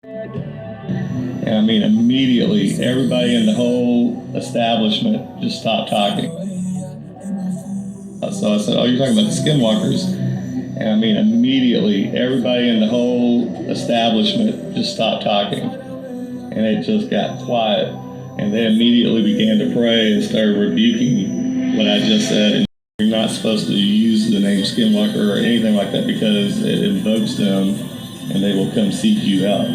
And I mean, immediately, everybody in the whole establishment just stopped talking. So I said, "Oh, you're talking about the skinwalkers?" And I mean, immediately, everybody in the whole establishment just stopped talking. And it just got quiet. And they immediately began to pray and started rebuking what I just said. And you're not supposed to use the name skinwalker or anything like that because it invokes them and they will come seek you out.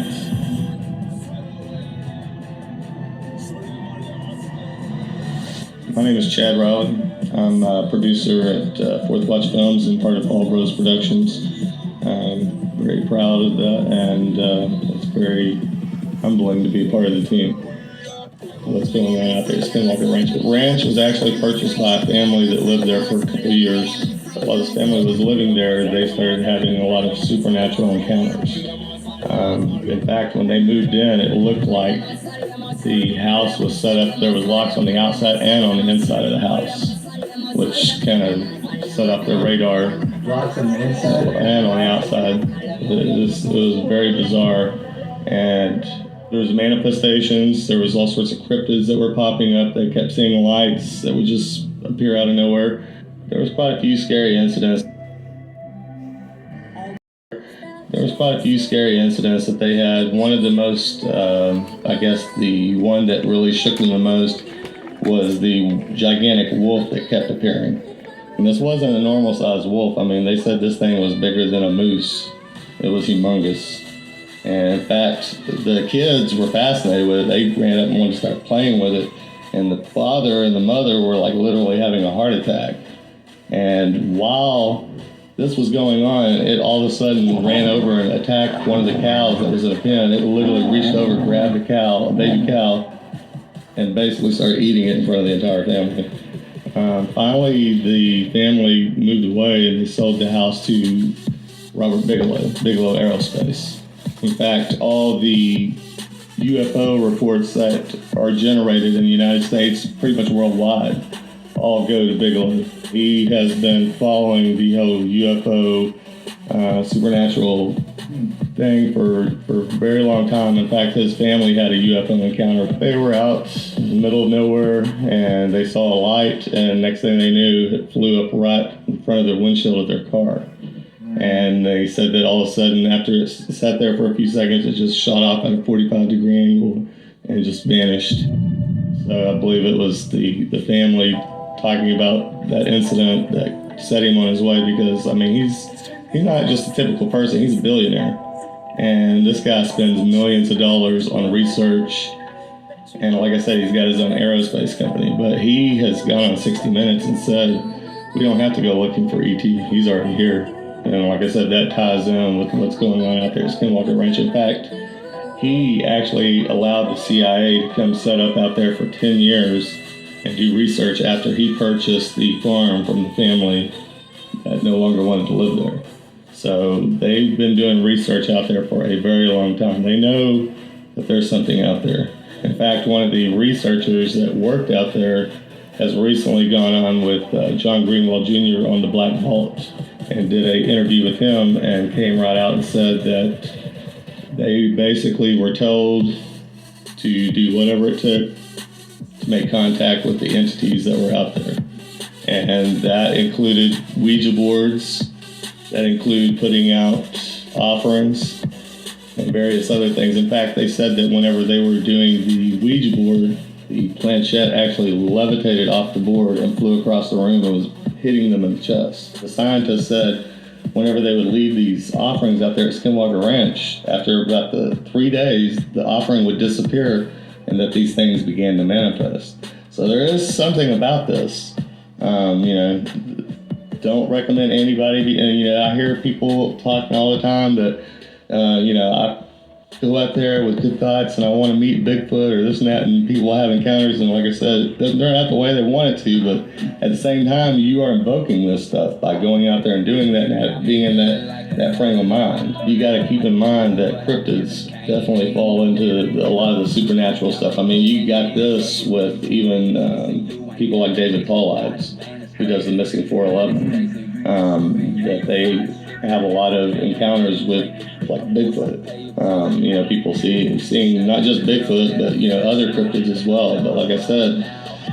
My name is Chad Riley. I'm a producer at Fourth Watch Films and part of All Bros Productions. I'm very proud of that, and it's very humbling to be a part of the team. What's going on out there at Skinwalker Ranch? The ranch was actually purchased by a family that lived there for a couple of years. While this family was living there, they started having a lot of supernatural encounters. In fact, when they moved in, it looked like the house was set up, there was locks on the outside and on the inside of the house, which kind of set up their radar. Locks on the inside? And on the outside. It was very bizarre. And there was manifestations, there was all sorts of cryptids that were popping up. They kept seeing lights that would just appear out of nowhere. There was quite a few scary incidents. That they had. One of the most, I guess the one that really shook them the most was the gigantic wolf that kept appearing. And this wasn't a normal sized wolf. I mean, they said this thing was bigger than a moose. It was humongous. And in fact, the kids were fascinated with it. They ran up and wanted to start playing with it. And the father and the mother were like literally having a heart attack. And while this was going on, it all of a sudden ran over and attacked one of the cows that was in a pen. It literally reached over, grabbed a cow, a baby cow, and basically started eating it in front of the entire family. Finally, the family moved away and they sold the house to Robert Bigelow Aerospace. In fact, all the UFO reports that are generated in the United States, pretty much worldwide, all go to Bigelow. He has been following the whole UFO supernatural thing for a very long time. In fact, his family had a UFO encounter. They were out in the middle of nowhere and they saw a light, and next thing they knew, it flew up right in front of the windshield of their car. And they said that all of a sudden, after it sat there for a few seconds, it just shot off at a 45-degree angle and just vanished. So I believe it was the family talking about that incident that set him on his way, because, I mean, he's not just a typical person, he's a billionaire. And this guy spends millions of dollars on research. And like I said, he's got his own aerospace company. But he has gone on 60 Minutes and said, we don't have to go looking for ET. He's already here. And like I said, that ties in with what's going on out there at Skinwalker Ranch. In fact, he actually allowed the CIA to come set up out there for 10 years and do research after he purchased the farm from the family that no longer wanted to live there. So they've been doing research out there for a very long time. They know that there's something out there. In fact, one of the researchers that worked out there has recently gone on with John Greenwald Jr. on the Black Vault and did an interview with him and came right out and said that they basically were told to do whatever it took to make contact with the entities that were out there. And that included Ouija boards, that included putting out offerings, and various other things. In fact, they said that whenever they were doing the Ouija board, the planchette actually levitated off the board and flew across the room and was hitting them in the chest. The scientists said whenever they would leave these offerings out there at Skinwalker Ranch, after about the 3 days, the offering would disappear and that these things began to manifest. So there is something about this. Don't recommend anybody. I hear people talking all the time that, I go out there with good thoughts and I want to meet Bigfoot or this and that, and people have encounters, and like I said, it doesn't turn out the way they want it to, but at the same time, you are invoking this stuff by going out there and doing that and being in that frame of mind. You got to keep in mind that cryptids definitely fall into a lot of the supernatural stuff. I mean, you got this with even people like David Paulides, who does the Missing 411, that they have a lot of encounters with, like Bigfoot. People seeing not just Bigfoot, but other cryptids as well. But like I said,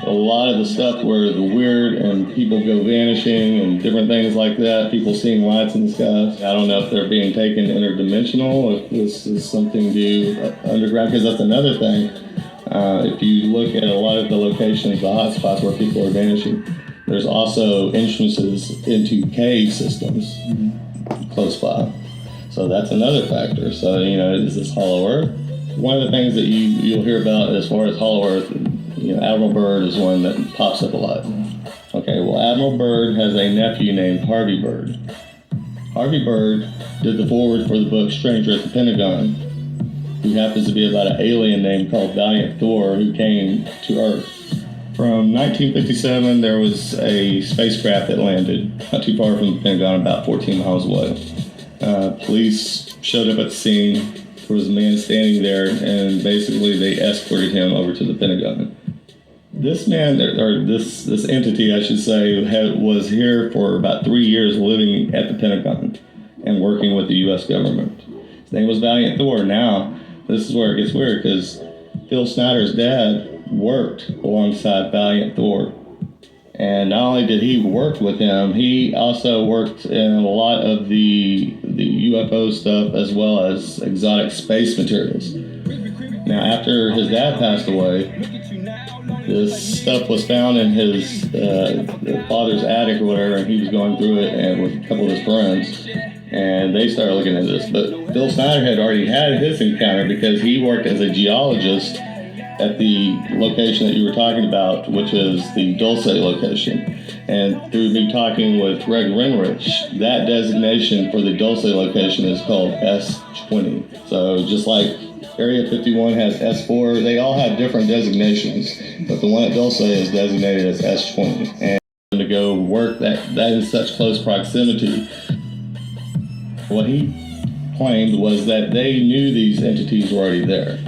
a lot of the stuff where the weird and people go vanishing and different things like that, people seeing lights in the sky. I don't know if they're being taken interdimensional, if this is something to underground, because that's another thing. If you look at a lot of the locations, the hotspots where people are vanishing, there's also entrances into cave systems close by. So that's another factor. So, is this Hollow Earth? One of the things that you'll hear about as far as Hollow Earth, Admiral Byrd is one that pops up a lot. Okay, well, Admiral Byrd has a nephew named Harvey Byrd. Harvey Byrd did the foreword for the book Stranger at the Pentagon, who happens to be about an alien named called Valiant Thor who came to Earth. From 1957, there was a spacecraft that landed not too far from the Pentagon, about 14 miles away. Police showed up at the scene. There was a man standing there, and basically they escorted him over to the Pentagon. This man, or this entity, I should say, was here for about 3 years living at the Pentagon and working with the U.S. government. His name was Valiant Thor. Now, this is where it gets weird, because Phil Snyder's dad worked alongside Valiant Thor. And not only did he work with him, he also worked in a lot of the UFO stuff as well as exotic space materials. Now, after his dad passed away, this stuff was found in his father's attic or whatever, and he was going through it and with a couple of his friends, and they started looking at this. But Phil Snyder had already had his encounter because he worked as a geologist at the location that you were talking about, which is the Dulce location. And through me talking with Greg Renrich, that designation for the Dulce location is called S20. So just like Area 51 has S4, they all have different designations, but the one at Dulce is designated as S20. And to go work that in such close proximity, what he claimed was that they knew these entities were already there.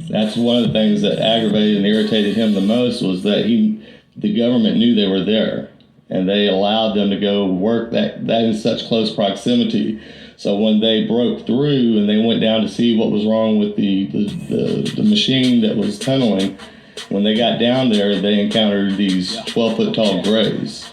That's one of the things that aggravated and irritated him the most, was that the government knew they were there, and they allowed them to go work that in such close proximity. So when they broke through and they went down to see what was wrong with the machine that was tunneling, when they got down there, they encountered these 12-foot tall grays.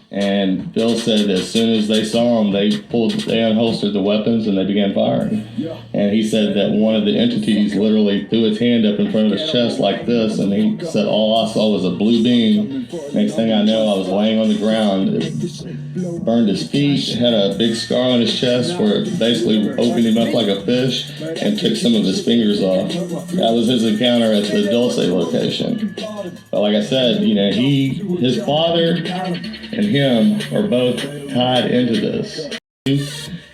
And Bill said as soon as they saw them, they unholstered the weapons and they began firing. And he said that one of the entities literally threw its hand up in front of his chest like this, and he said all I saw was a blue beam. Next thing I know, I was laying on the ground. It burned his feet, had a big scar on his chest where it basically opened him up like a fish and took some of his fingers off. That was his encounter at the Dulce location. But like I said, his father and him are both tied into this. He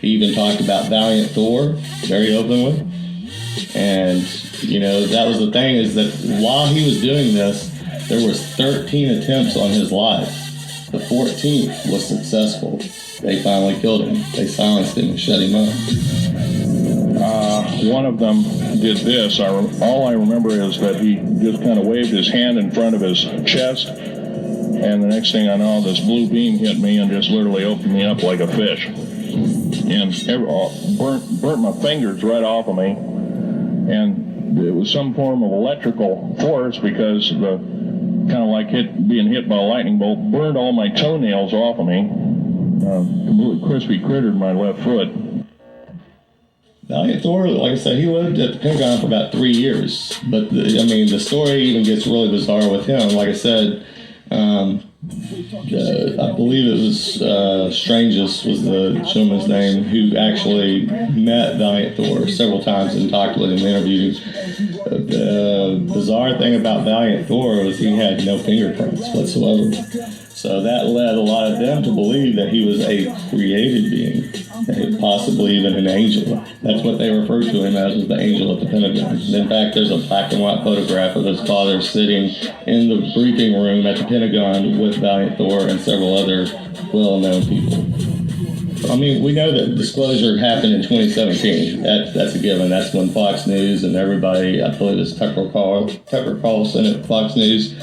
even talked about Valiant Thor very openly. And, that was the thing, is that while he was doing this, there was 13 attempts on his life. The 14th was successful. They finally killed him. They silenced him and shut him up. One of them did this. All I remember is that he just kind of waved his hand in front of his chest, and the next thing I know, this blue beam hit me and just literally opened me up like a fish. And burnt my fingers right off of me. And it was some form of electrical force, because the kind of like being hit by a lightning bolt burned all my toenails off of me. Completely crispy crittered my left foot. Valiant Thor, like I said, he lived at the Pentagon for about 3 years. But, the story even gets really bizarre with him. Like I said, I believe it was Strangest was the gentleman's name, who actually met Valiant Thor several times and talked with him, interviewed him. The bizarre thing about Valiant Thor was he had no fingerprints whatsoever. So that led a lot of them to believe that he was a created being, possibly even an angel. That's what they referred to him as, was the angel at the Pentagon. And in fact, there's a black and white photograph of his father sitting in the briefing room at the Pentagon with Valiant Thor and several other well-known people. We know that disclosure happened in 2017. That's a given. That's when Fox News and everybody, I believe it's Tucker Carlson at Fox News,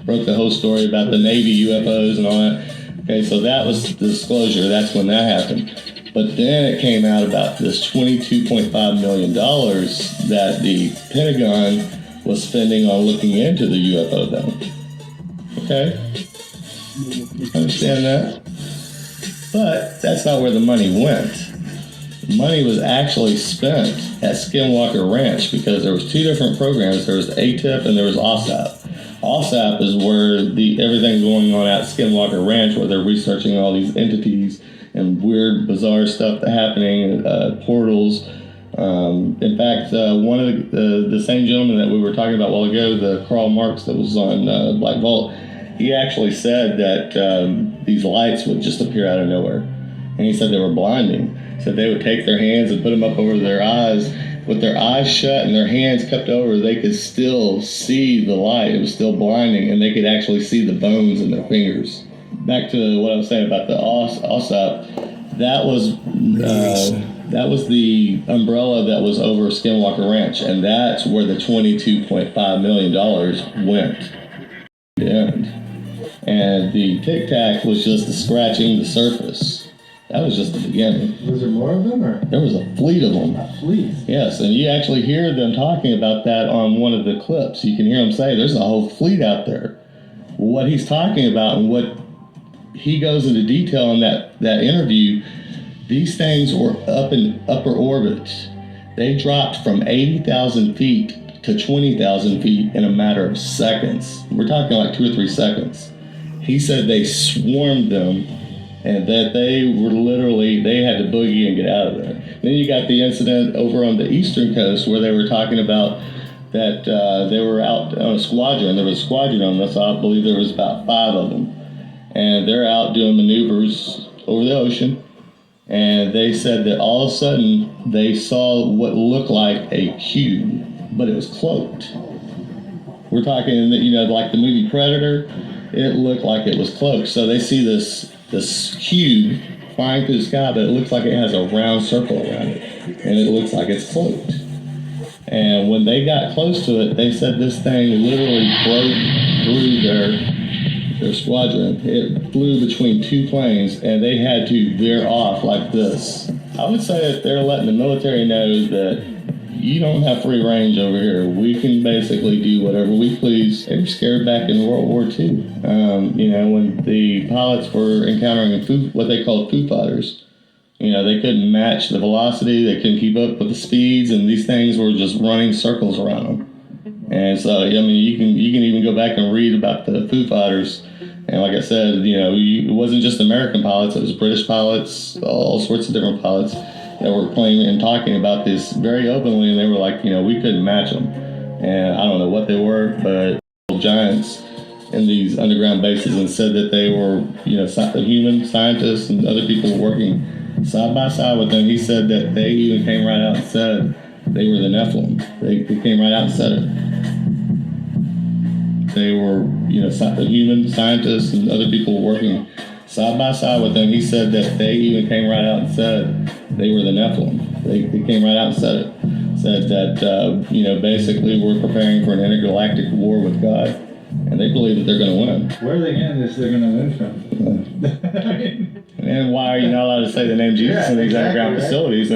broke the whole story about the Navy UFOs and all that. Okay, so that was the disclosure. That's when that happened. But then it came out about this $22.5 million that the Pentagon was spending on looking into the UFO thing. Okay? Understand that? But that's not where the money went. The money was actually spent at Skinwalker Ranch because there was two different programs. There was ATIP and there was OSAP. OSAP is where everything's going on at Skinwalker Ranch, where they're researching all these entities and weird, bizarre stuff that's happening, portals. In fact, one of the same gentleman that we were talking about a while ago, the Karl Marx that was on Black Vault, he actually said that these lights would just appear out of nowhere. And he said they were blinding. He said they would take their hands and put them up over their eyes. With their eyes shut and their hands cupped over, they could still see the light. It was still blinding, and they could actually see the bones in their fingers. Back to what I was saying about the OSAP, that was the umbrella that was over Skinwalker Ranch, and that's where the $22.5 million went. And the Tic Tac was just scratching the surface. That was just the beginning. Was there more of them, or? There was a fleet of them. A fleet? Yes, and you actually hear them talking about that on one of the clips. You can hear them say, there's a whole fleet out there. What he's talking about and what he goes into detail in that interview, these things were up in upper orbit. They dropped from 80,000 feet to 20,000 feet in a matter of seconds. We're talking like 2 or 3 seconds. He said they swarmed them, and that they had to boogie and get out of there. Then you got the incident over on the eastern coast where they were talking about that they were out on a squadron. There was a squadron on this. I believe there was about 5 of them. And they're out doing maneuvers over the ocean. And they said that all of a sudden they saw what looked like a cube, but it was cloaked. We're talking, like the movie Predator. It looked like it was cloaked. So they see this cube flying through the sky, but it looks like it has a round circle around it, and it looks like it's cloaked. And when they got close to it, they said this thing literally broke through their squadron. It flew between 2 planes, and they had to veer off like this. I would say that they're letting the military know that you don't have free range over here. We can basically do whatever we please. They were scared back in World War II. When the pilots were encountering what they called Foo Fighters. They couldn't match the velocity. They couldn't keep up with the speeds, and these things were just running circles around them. And so, you can even go back and read about the Foo Fighters. And like I said, it wasn't just American pilots. It was British pilots, all sorts of different pilots that were playing and talking about this very openly, and they were like, we couldn't match them. And I don't know what they were, but giants in these underground bases, and said that they were, human scientists and other people working side by side with them. He said that they even came right out and said they were the Nephilim. They came right out and said it. They were, human scientists and other people working side by side with them. He said that they even came right out and said they were the Nephilim. They came right out and said it. Said that, basically we're preparing for an intergalactic war with God. And they believe that they're going to win. Where are they getting this they're going to win from? And why are you not allowed to say the name Jesus in these underground facilities?